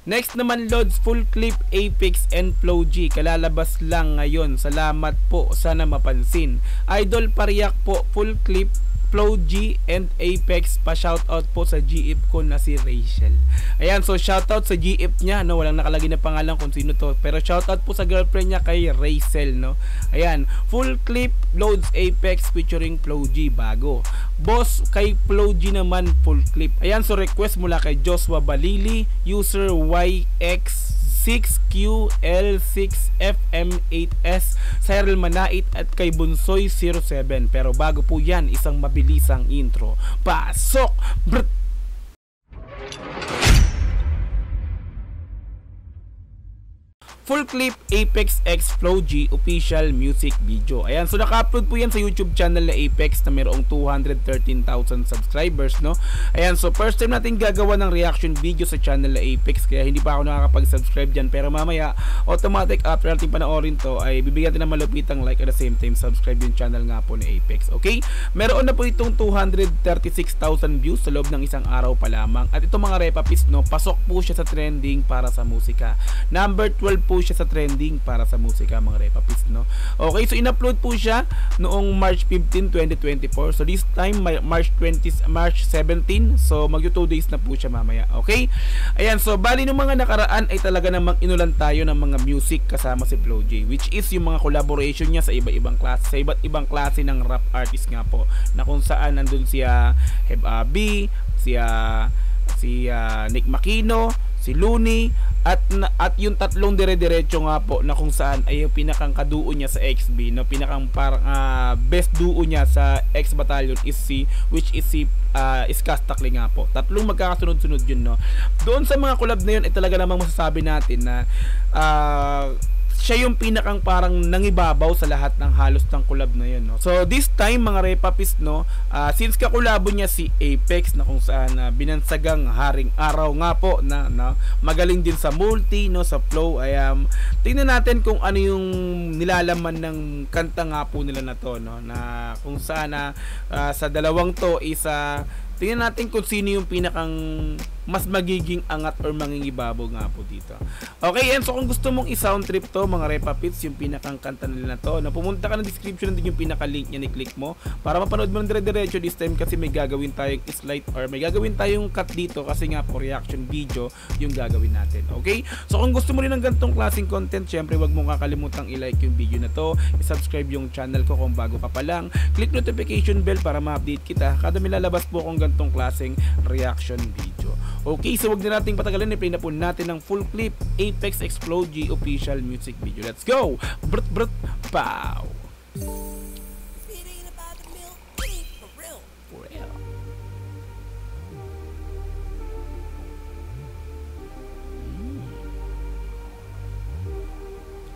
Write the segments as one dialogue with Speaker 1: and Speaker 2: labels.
Speaker 1: Next naman Lods, Full Clip, Apex, and Flow G. Kalalabas lang ngayon. Salamat po. Sana mapansin. Idol Pariak po, Full Clip, Flow G, and Apex. Pa-shoutout po sa GF ko na si Rachel. Ayan, so shoutout sa GF niya, no? Walang nakalagay na pangalan kung sino to. Pero shoutout po sa girlfriend niya kay Rachel, no? Ayan, Full Clip, Loads, Apex featuring Flow G, bago. Boss, kay Flow G naman, Full Clip. Ayan, so request mula kay Joshua Balili, user YX6QL6FM8S, Cyril Manait at kay Bunsoy07. Pero bago po yan, isang mabilisang intro. Pasok! Brr! Full Clip, Apex X Flow G official music video. Ayan, so naka-upload po yan sa YouTube channel na Apex na mayroong 213,000 subscribers, no? Ayan, so first time natin gagawa ng reaction video sa channel na Apex, kaya hindi pa ako nakakapag-subscribe dyan. Pero mamaya, automatic after natin panoorin to, ay bibigyan natin ng malupitang like at the same time subscribe yung channel nga po ni Apex. Okay? Meron na po itong 236,000 views sa loob ng isang araw pa lamang. At itong mga repapis, no, pasok po siya sa trending para sa musika. Number 12 po siya sa trending para sa musika, mga repapis, no? Okay, so in-upload po siya noong March 15, 2024. So this time March 17. So magyo 2 days na po siya mamaya. Okay? Ayan, so bali nung mga nakaraan ay talaga namang inulan tayo ng mga music kasama si Flow G, which is yung mga collaboration niya sa iba't ibang klase ng rap artist nga po, na kung saan nandun siya Heb Abi, si Nick Makino, si Looney, at yung tatlong dire-diretso nga po na kung saan ay yung pinakang kaduo niya sa XB, no, pinakang parang best duo niya sa X Battalion is which is si Iskastakli nga po. Tatlong magkakasunod-sunod yun, no. Doon sa mga collab na yun ay talaga namang masasabi natin na siya yung pinakang parang nangibabaw sa lahat ng halos ng collab na yun, no? So this time mga repapis, no, since kakulabo niya si Apex na kung saan binansagang haring araw nga po na magaling din sa multi, no, sa flow, ay tingnan natin kung ano yung nilalaman ng kanta nga po nila na to, no, na kung saan sa dalawang to is tingnan natin kung sino yung pinakang mas magiging angat or mangingibabaw nga po dito. Okay, and so kung gusto mong i-sound trip to, mga repapits, yung pinakang kanta nila na to, na pumunta ka ng description din yung pinaka-link niya, ni-click mo para mapanood mo ng dire-diretso this time, kasi may gagawin tayong slide or may gagawin tayong cut dito kasi nga po reaction video yung gagawin natin. Okay? So kung gusto mo rin ng ganitong klaseng content, syempre wag mong kakalimutang i-like yung video na to, i-subscribe yung channel ko kung bago ka pa lang, click notification bell para ma-update kita kada may lalabas po akong ganitong klaseng reaction video. Okay, so wag na nating patagalin, i-play na po natin ng Full Clip, Apex X Flow G official music video. Let's go! Brut brut pow! For real.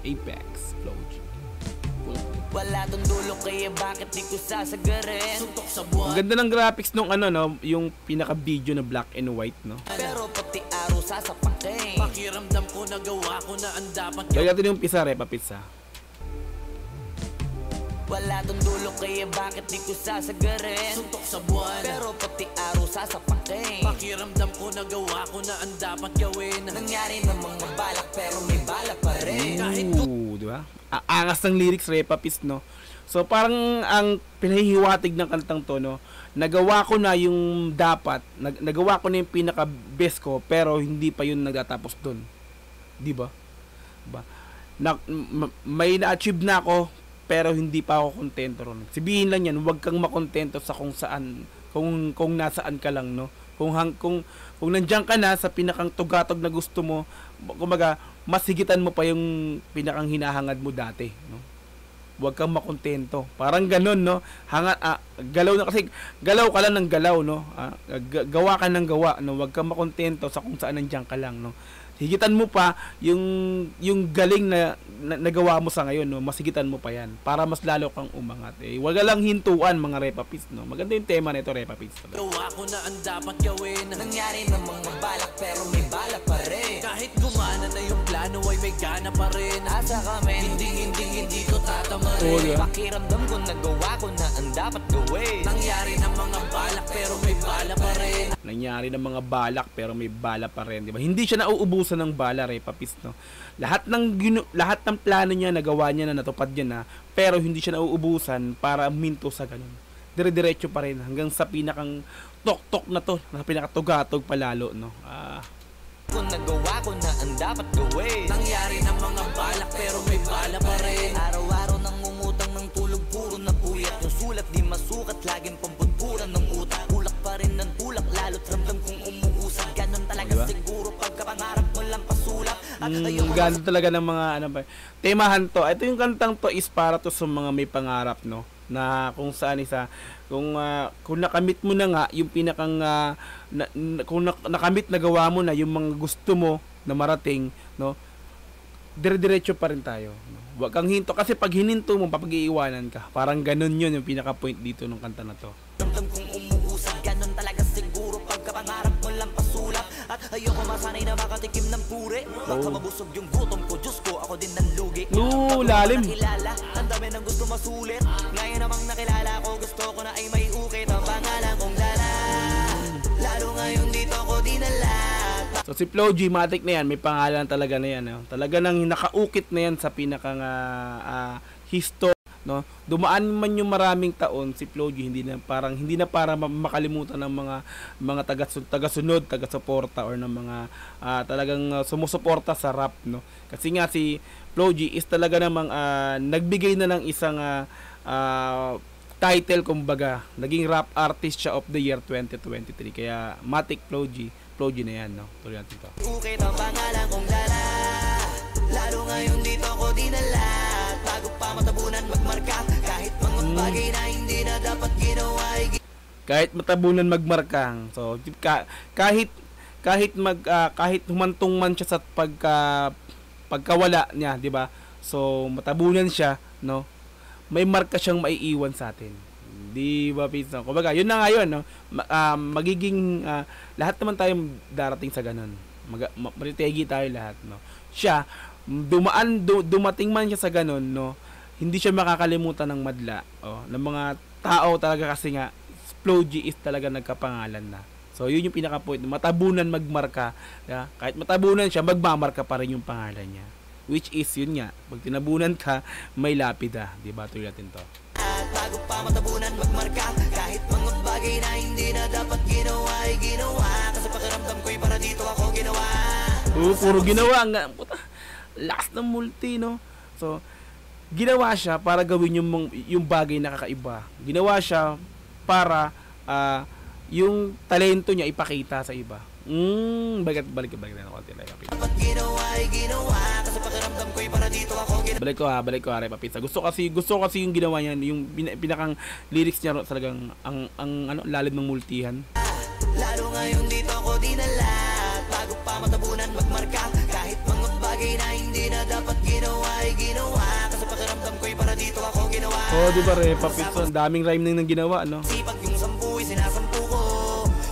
Speaker 1: Apex Flow G.
Speaker 2: Wala tong dulo kaya bakit di ko sasagarin. Suntok sa buwan.
Speaker 1: Ang ganda ng graphics nung no, yung pinaka video na black and white, no.
Speaker 2: Pero pati araw sasapakin. Pakiramdam ko nagawa ko na ang dapat gawin.
Speaker 1: Lagyan natin yung pisa, repapits.
Speaker 2: Wala tong dulo kaya bakit di ko sasagarin. Suntok sa buwan. Pero pati araw sasapakin. Pakiramdam ko nagawa ko na ang dapat gawin. Nangyari na mga balak pero may balak pa rin. Kahit
Speaker 1: di ba? Angas ng lyrics, repapits, no. So parang ang pinahihiwatig ng kantang to, no, nagawa ko na yung dapat, nagawa ko na yung pinaka best ko, pero hindi pa yun nagtatapos doon. Di ba? May na-achieve na ako, pero hindi pa ako kontento ron. Sabihin lang yan, huwag kang makontento sa kung saan, kung nasaan ka lang, no. Kung nandiyan ka na sa pinakang tugatog na gusto mo, kumbaga mas higitan mo pa yung pinakang hinahangad mo dati, no. Huwag kang makontento. Parang ganun, no. Galaw na kasi galaw ka lang ng galaw, no. Gawa ka ng gawa, no. Huwag kang makontento sa kung saan nandiyan ka lang, no. Higitan mo pa yung galing na nagawa mo sa ngayon, no. Mas higitan mo pa yan para mas lalo kang umangat. Huwag lang hintuan, mga repapits, no. Maganda yung tema nito, repapits.
Speaker 2: gawa ko na ang dapat gawin. Nangyari na mga balak pero may balak pa rin. Kahit gumana na yung plano ay may gana pa rin. Asa kami, hindi ko tatamarin.
Speaker 1: Oo, diba?
Speaker 2: Pakiramdam ko nagawa ko na ang dapat gawin. Nangyari ng mga balak pero may bala pa rin.
Speaker 1: Nangyari ng mga balak pero may bala pa rin, di ba? Hindi siya nauubusan ng bala, Repapis, no? Lahat ng plano niya nagawa niya na, natupad niya na, pero hindi siya nauubusan para minto sa ganun. Dire-diretso pa rin hanggang sa pinakang tok-tok na to, na pinakatugatog palalo, no?
Speaker 2: Kung nagawa ko na ang dapat gawin. Nangyari ng mga balak pero may bala pa rin. Araw-araw nang ngungutang ng tulog, puro na puyat. Yung sulat di masukat, laging pamputuran ng utak. Tulak pa rin ng tulak, lalo't ramdam kong umuusad. Ganon talaga, diba? Siguro pagkapangarap mo lang pasulak. At
Speaker 1: Ganon talaga ng mga ano ba, temahan to. Ito yung kantang to is para to sa mga may pangarap, no? Na kung saan kung nakamit mo na nga yung pinakang kung nakamit, nagawa mo na yung mga gusto mo na marating, no, dire-diretso pa rin tayo, no? Huwag kang hinto, kasi pag hininto mo papag-iiwanan ka. Parang ganun yun yung pinaka point dito ng kanta na to.
Speaker 2: Ramdam kong umuusad, ganon talaga siguro pagkapangarap mo lang pasulak. At ayoko masanay na makatikim ng puri. Baka mabusog yung gutom ko, Diyos ko, ako din nanlugi.
Speaker 1: Lalim.
Speaker 2: Ang dami ng gusto masulit. Ngayon namang nakilala ko, gusto ko na ay may ukit. Ang pangalan kong Lala, lalo ngayon dito ko dinala.
Speaker 1: So si Flo G, matik na yan, may pangalan talaga na yan, no? Talaga nang nakaukit na yan sa pinakang history, no? Dumaan man yung maraming taon, si Flo G hindi na para makalimutan ng mga taga-sunod, taga-suporta, or ng mga talagang sumusuporta sa rap, no? Kasi nga si Flo G is talaga namang nagbigay na ng isang title, kumbaga, naging rap artist siya of the year 2023. Kaya matik Flo G na yan, no? Tuloy natin to.
Speaker 2: Ukit ang pangalan kong Lala, lalo ngayon dito ko dinala. Bago pa matabunan magmarka, kahit mga bagay na hindi na dapat ginawa.
Speaker 1: Kahit matabunan magmarkang. So kahit humantong man siya sa pagkawala niya, di ba? So matabunan siya, no? May marka siyang maiiwan sa atin. Di ba, Pizza? Kumbaga, yun na nga yun, no? Magiging lahat naman tayo darating sa ganun. Maritegi tayo lahat, no? Siya, dumating man siya sa ganun, no? Hindi siya makakalimutan ng madla, ng mga tao talaga, kasi nga Flo G is talaga nagkapangalan na. So yun yung pinaka point, matabunan magmarka, yeah? Kahit matabunan siya, magmamarka pa rin yung pangalan niya, which is yun nga, pag tinabunan ka, may lapida. Di ba? Tuloy natin to.
Speaker 2: Bago pa matabunan magmarka, kahit mga bagay na hindi na dapat ginawa ay ginawa. Kasi pakiramdam ko'y para dito ako ginawa.
Speaker 1: Puro ginawa nga. Lakas ng multi, no? So ginawa siya para gawin yung bagay na kakaiba. Ginawa siya para yung talento niya ipakita sa iba. Balik na konti lang.
Speaker 2: Dapat ginawa ay ginawa, kasi pakiramdam ko'y para dito ako ginawa.
Speaker 1: Balik ko, Repapis. Gusto kasi yung ginawa niya, yung pinakang lyrics niya talagang ang lalim ng multihan.
Speaker 2: Lalo ngayon dito ko dinala, bago pa matabunan magmarka, kahit mga bagay na hindi na dapat ginawa ay ginawa. Kasi pakiramdam ko'y para dito ako ginawa.
Speaker 1: Di ba, Repapis? Ang daming rhyme nang ginawa, no?
Speaker 2: Sipag yung sampu'y sinasampu ko,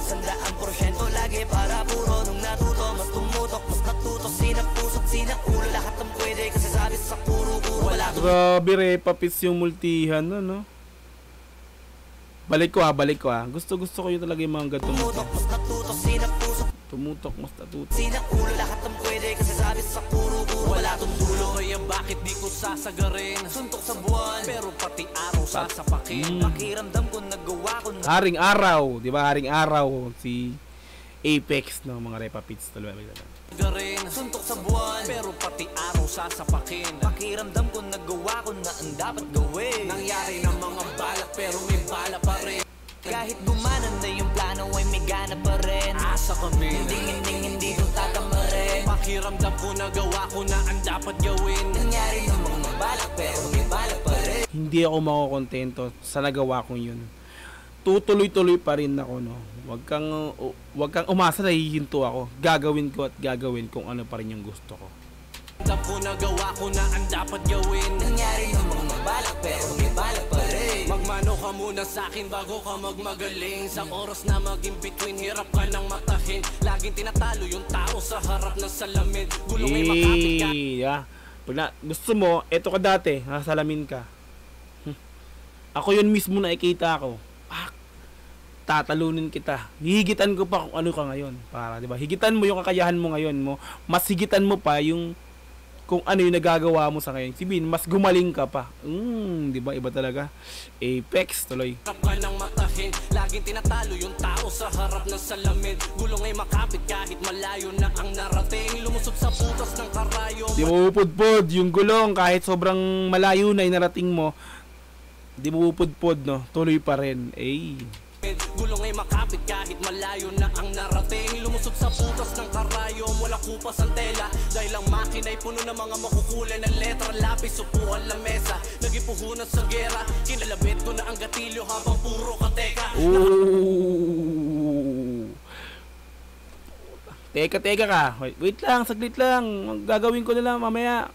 Speaker 2: 100% lagi para puro. Nung natuto, mas tumutok, mas natutok, sinapusot, sinaulo, lahat ng pwede, kasi sabi sa kuro-kuro wala.
Speaker 1: Grabe, Repapis, yung multihan, no? Balik ko. Gusto ko yun talaga yung mga gatong.
Speaker 2: Tumutok, mas natutok, sinapusot,
Speaker 1: tumutok, mas natutok.
Speaker 2: sinaulo, lahat ng pwede, kasi sabi sa kuro-kuro wala tong dulo. Kaya bakit di ko sasagarin? Suntok sa buwan, pero pati araw sasapakin. Pakiramdam ko nagawa ko na
Speaker 1: Haring Araw, di ba? Haring Araw, si Apex, no? Mga Repapits, tuloy.
Speaker 2: garin. Suntok sa buwan, pero pati araw sasapakin. Pakiramdam ko nagawa ko na ang dapat gawin. Nangyari ng mga balak, pero may bala pa rin. Kahit gumanan na yung plano ay may gana pa rin. Asa kami, hindi ko tatamarin. Pakiramdam ko nagawa ko na ang dapat gawin. Nangyari ng mga balak, pero may bala pa rin.
Speaker 1: Hindi ako makokontento sa nagawa kong yun. Tutuloy-tuloy pa rin ako, no? Wag kang umasa na hihinto ako. Gagawin ko at gagawin kung ano pa rin yung gusto ko.
Speaker 2: ko, nagawa ko na ang dapat gawin. Nangyari namang mabalak pero may balak pa rin. Magmano ka muna sa'kin bago ka magmagaling. Sa oras na maging between, hirap ka nang matahin. Laging tinatalo yung tao sa harap ng salamin. Gulong ay makapit ka.
Speaker 1: Pag gusto mo, eto ka dati, nasalamin ka. Ako yun mismo nakikita ko. Tatalunin kita. Hihigitan ko pa kung ano ka ngayon. Para, 'di ba? Higitan mo yung kakayahan mo ngayon mo. Mas higitan mo pa yung kung ano yung nagagawa mo sa ngayon. Sabihin, mas gumaling ka pa. 'Di ba? Iba talaga. Apex tuloy.
Speaker 2: Kapag nang matahin, laging tinatalo yung tao sa harap ng salamin. Gulong ay makapit kahit malayo na ang narating. Lumusot sa butas ng karayo.
Speaker 1: Di mo upod-pod yung gulong kahit sobrang malayo na inarating mo. Di mo upod-pod, no? Tuloy pa rin.
Speaker 2: Gulong ay makapit kahit malayo na ang narating. Lumusot sa butas ng karayom, wala kupas ang tela. Dahil ang makina ay puno ng mga makukulay na letra. Lapis, upuan, lamesa, nagipuhunan sa gera. Kinalabit ko na ang gatilyo habang puro kateka.
Speaker 1: Teka ka. Wait lang, saglit lang. Gagawin ko na lang mamaya.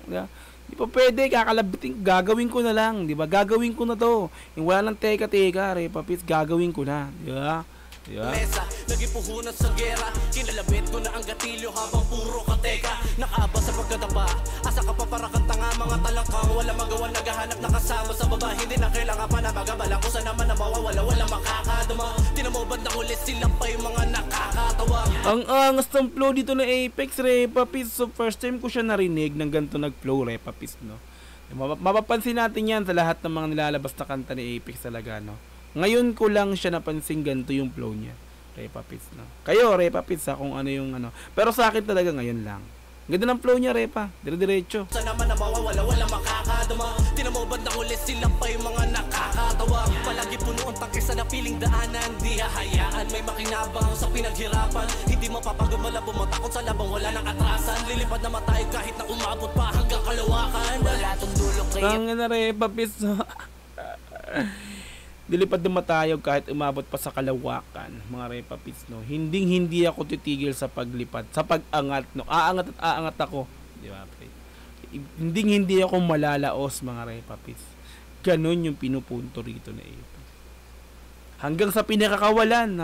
Speaker 1: Di pa pwede, kakalabitin, gagawin ko na lang, di ba? Gagawin ko na to. Yung wala nang teka, Repapis, gagawin ko na, di ba?
Speaker 2: Mesa, nagipuhunan sa gera. Kinalabit ko na ang gatilyo habang puro kateka. Nakaaba sa pagkadapa, asa ka pa para kang tanga. Mga talangkang wala magawa, naghahanap na kasama sa baba. Hindi na kailangan pa na magabala. Kung saan naman na mawawala, wala makakadama. Tinamobad na ulit sila pa yung mga nakakatawa. Ang
Speaker 1: angas ng flow dito na Apex, Repapis. So first time ko siya narinig ng ganito nag-flow, Repapis, no? Mapapansin natin yan sa lahat ng mga nilalabas na kanta ni Apex talaga, no? Ngayon ko lang siya napansin ganito yung flow niya. Repapis, no? Kayo, Repapis, kung ano yung ano. Pero sa akin talaga ngayon lang. Ganda ng flow niya, Repa. Dire-diretso.
Speaker 2: Sa naman na mawawala, wala makakadama. Tinamobad na ulit sila pa yung mga nakakatawa. Palagi puno ang tangke sa napiling daanan. Di hahayaan, may makinabang sa pinaghirapan. Hindi mapapagumala, bumatakot sa labang, wala nang atrasan. Lilipad na matayo kahit na umabot pa hanggang kalawakan. Wala tong dulo kaya.
Speaker 1: Tangin na, Repapis. Dilipad na matayog kahit umabot pa sa kalawakan, mga Repapis, no? Hindi ako titigil sa paglipad, sa pag-angat, no? Aangat at aangat ako, di ba, pre? Hindi ako malalaos, mga Repapis. Ganon yung pinupunto rito na Apex. Hanggang sa pinakakawalan,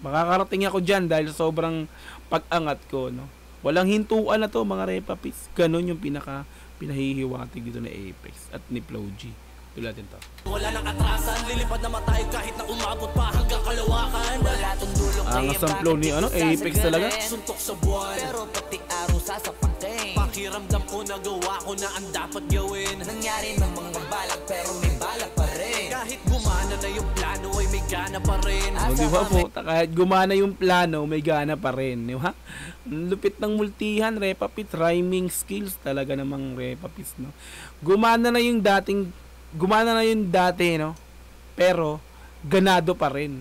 Speaker 1: makakarating ako dyan dahil sobrang pag-angat ko, no? Walang hintuan na to, mga Repapis. Ganon yung pinahihiwatig dito na Apex at ni Flow G. Natin to.
Speaker 2: Wala nang atrasan, lilipad na matayo kahit na umabot pa hanggang kalawakan. Wala tong dulo kaya
Speaker 1: ang flow ni Apex talaga.
Speaker 2: Suntok sa buwan, pero pati araw sasapakin. Pakiramdam ko nagawa ko na ang dapat gawin. Nangyari namang mabalak pero may balak pa rin. Kahit gumana na yung plano ay may gana pa rin.
Speaker 1: Di ba po, kahit gumana yung plano may gana pa rin, di ba? Lupit ng multihan, Repapis, rhyming skills talaga namang Repapis, no? Gumana na yung dati, no? Pero ganado pa rin.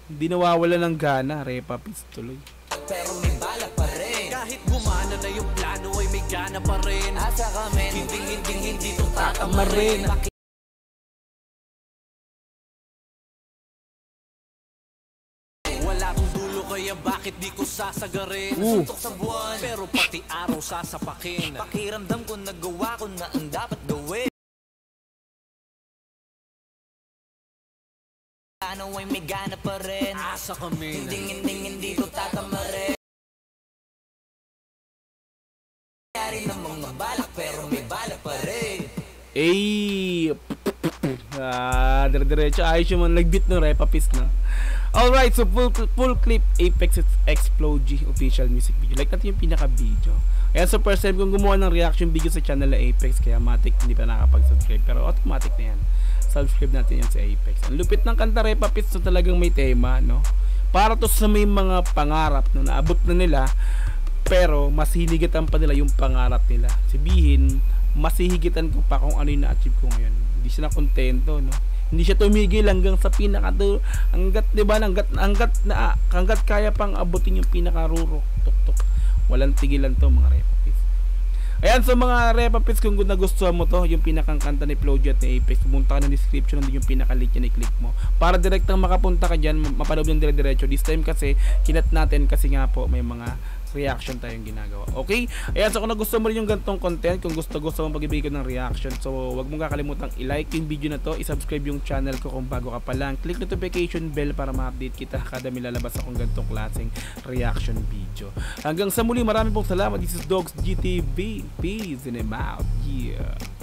Speaker 1: Hindi nawawala ng gana, Repapis tuloy.
Speaker 2: Pero may bala pa rin. Kahit gumana na yung plano ay may gana pa rin. Asa kami, hindi to tatama rin. Wala akong dulo kaya bakit di ko sasagarin. Suntok sa buwan, pero pati araw sasapakin. Pakiramdam ko nagawa ko na ang dapat gawin. Ano ay may gana pa rin. Asa kami hindi ko tatama rin. Nangyari namang mabalak pero may balak pa rin.
Speaker 1: Dire-diretso. Ayos yung mga nag-beat ng Repapis, no? Alright, so full clip Apex X Flow G official music video. Like natin yung pinaka-video. Kaya so first time kong gumawa ng reaction video sa channel na Apex. Kaya matik, hindi pa nakapag-subscribe. Pero automatic na yan. Subscribe natin yan sa Apex. Ang lupit ng kanta, Repapis, so talagang may tema, no? Para to sa may mga pangarap, no? Naabot na nila, pero mas hinigitan pa nila yung pangarap nila. Sabihin, mas hihigitan ko pa kung ano yung na-achieve ko ngayon. Hindi siya na kontento, no? Hindi siya tumigil hanggang sa pinaka hanggat, di ba, hanggat kaya pang abutin yung pinaka-rurok, tuk-tuk. Walang tigilan to, mga Repapis. Ayan, so mga Repapis, kung nagustuhan mo to, yung pinakang kanta ni Flow G at ni Apex, pumunta ka ng description, nandun yung pinaka-link yan, i-click mo. Para direktang makapunta ka dyan, mapanood yung dire-diretso. This time kasi, kinat natin kasi nga po, may mga reaction tayong ginagawa. Okay? Ayan, so kung nagustuhan mo rin yung gantong content, kung gusto mong pagbibigay ko ng reaction, so wag mong kakalimutang i-like yung video na to, i-subscribe yung channel ko kung bago ka pa lang, click notification bell para ma-update kita kada may lalabas akong gantong klaseng reaction video. Hanggang sa muli, marami pong salamat. This is Dogs GTV. Peace and I'm out. Yeah.